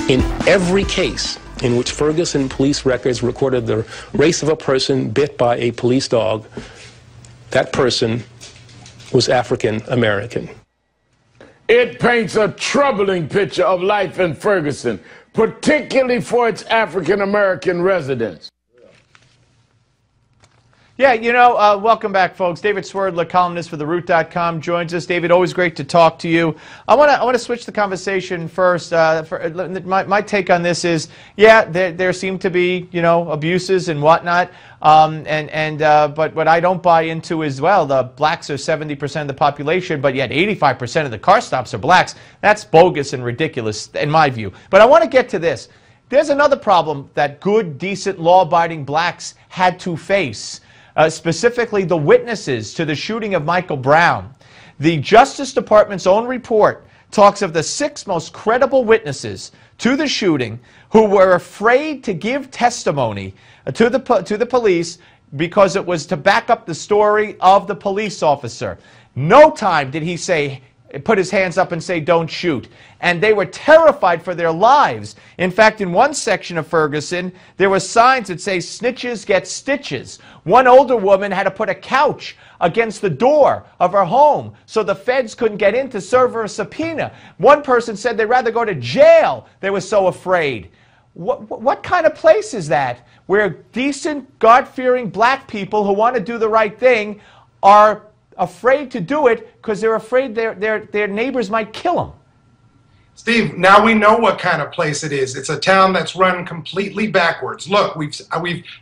In every case in which Ferguson police records recorded the race of a person bit by a police dog, that person was African American. It paints a troubling picture of life in Ferguson, particularly for its African American residents. Yeah, you know, welcome back, folks. David Swerdlick, columnist for TheRoot.com, joins us. David, always great to talk to you. I want to switch the conversation first. My take on this is, yeah, there seem to be, you know, abuses and whatnot, but what I don't buy into is, well, the blacks are 70% of the population, but yet 85% of the car stops are blacks. That's bogus and ridiculous, in my view. But I want to get to this. There's another problem that good, decent, law-abiding blacks had to face. Specifically the witnesses to the shooting of Michael Brown. The Justice Department's own report talks of the 6 most credible witnesses to the shooting who were afraid to give testimony to the police because it was to back up the story of the police officer. No time did he put his hands up and say, "Don't shoot." And they were terrified for their lives. In fact, in one section of Ferguson, there were signs that say, "Snitches get stitches." One older woman had to put a couch against the door of her home so the feds couldn't get in to serve her a subpoena. One person said they'd rather go to jail. They were so afraid. What kind of place is that where decent, God-fearing black people who want to do the right thing are afraid to do it because they're afraid their neighbors might kill them? Steve, now we know what kind of place it is. It's a town that's run completely backwards. Look, we've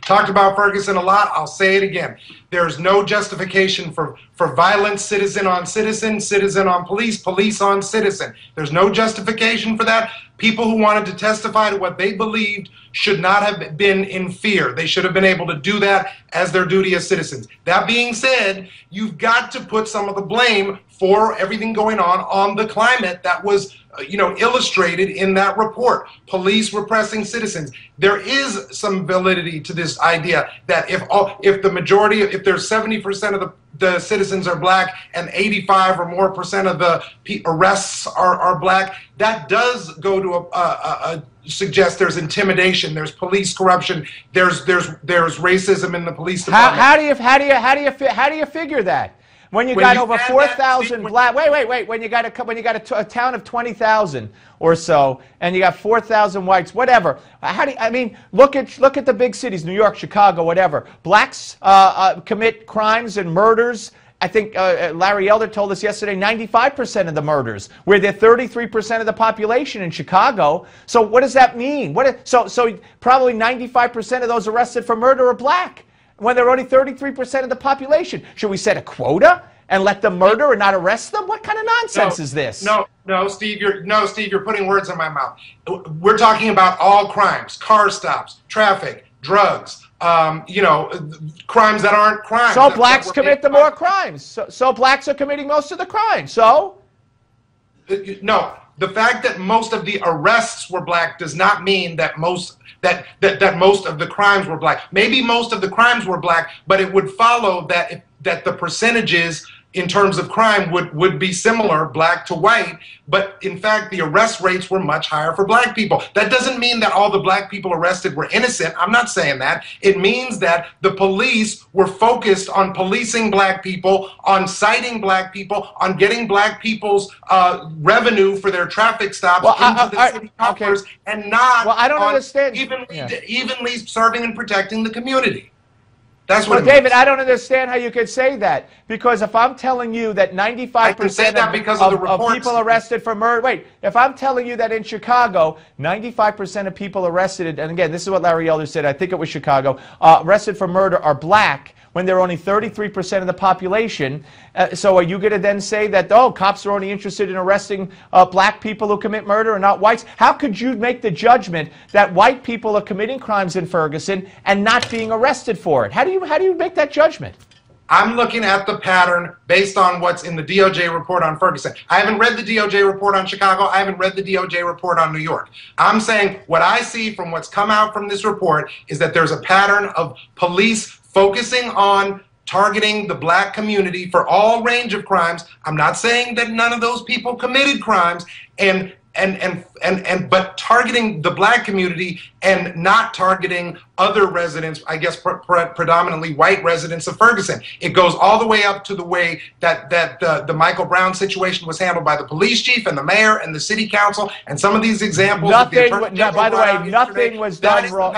talked about Ferguson a lot. I'll say it again. There's no justification for violence, citizen on citizen, citizen on police, police on citizen. There's no justification for that. People who wanted to testify to what they believed should not have been in fear. They should have been able to do that as their duty as citizens. That being said, you've got to put some of the blame for everything going on the climate that was illustrated in that report. Police repressing citizens. There is some validity to this idea that if the majority, if there's 70% of the citizens are black and 85 or more percent of the arrests are black, that does go to suggest there's intimidation, there's police corruption, there's racism in the police department. How do you figure that? When you got over 4,000 black, when you got a town of 20,000 or so, and you got 4,000 whites, whatever. Look at the big cities, New York, Chicago, whatever. Blacks commit crimes and murders. I think Larry Elder told us yesterday 95% of the murders, where they're 33% of the population in Chicago. So what does that mean? So probably 95% of those arrested for murder are black, when they're only 33% of the population. Should we set a quota and let them murder and not arrest them? What kind of nonsense is this? No, Steve, you're putting words in my mouth. We're talking about all crimes: car stops, traffic, drugs, crimes that aren't crimes. So blacks commit the more crimes. So blacks are committing most of the crimes. So? No. The fact that most of the arrests were black does not mean that most of the crimes were black. Maybe most of the crimes were black, but it would follow that the percentages in terms of crime would be similar, black to white, but in fact the arrest rates were much higher for black people. That doesn't mean that all the black people arrested were innocent. I'm not saying that. It means that the police were focused on policing black people, on citing black people, on getting black people's revenue for their traffic stops into the city coffers, and not evenly serving and protecting the community. That's what David, I don't understand how you could say that, because if I'm telling you that 95% of people arrested for murder, if I'm telling you that in Chicago, 95% of people arrested, and again, this is what Larry Elder said, I think it was Chicago, arrested for murder are black, when they're only 33% of the population. So are you going to then say that, oh, cops are only interested in arresting black people who commit murder and not whites? How could you make the judgment that white people are committing crimes in Ferguson and not being arrested for it? How do you make that judgment? I'm looking at the pattern based on what's in the DOJ report on Ferguson. I haven't read the DOJ report on Chicago. I haven't read the DOJ report on New York. I'm saying what I see from what's come out from this report is that there's a pattern of police focusing on targeting the black community for all range of crimes. I'm not saying that none of those people committed crimes, and but targeting the black community and not targeting other residents, I guess predominantly white residents of Ferguson. It goes all the way up to the way that the Michael Brown situation was handled by the police chief and the mayor and the city council, and some of these examples. Nothing. By the way, nothing was done wrong.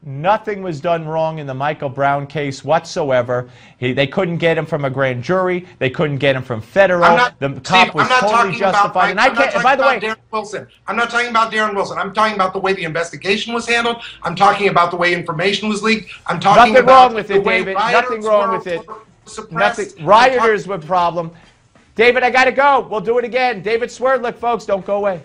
Nothing was done wrong in the Michael Brown case whatsoever. They couldn't get him from a grand jury. They couldn't get him from federal. The cop was totally justified. And I can't. By the way, Darren Wilson. I'm not talking about Darren Wilson. I'm talking about the way the investigation was handled. I'm talking about the way information was leaked. I'm talking nothing about wrong with it, David. Nothing wrong with it. Nothing. Rioters were a problem. David, I got to go. We'll do it again. David Swerdlick, folks. Don't go away.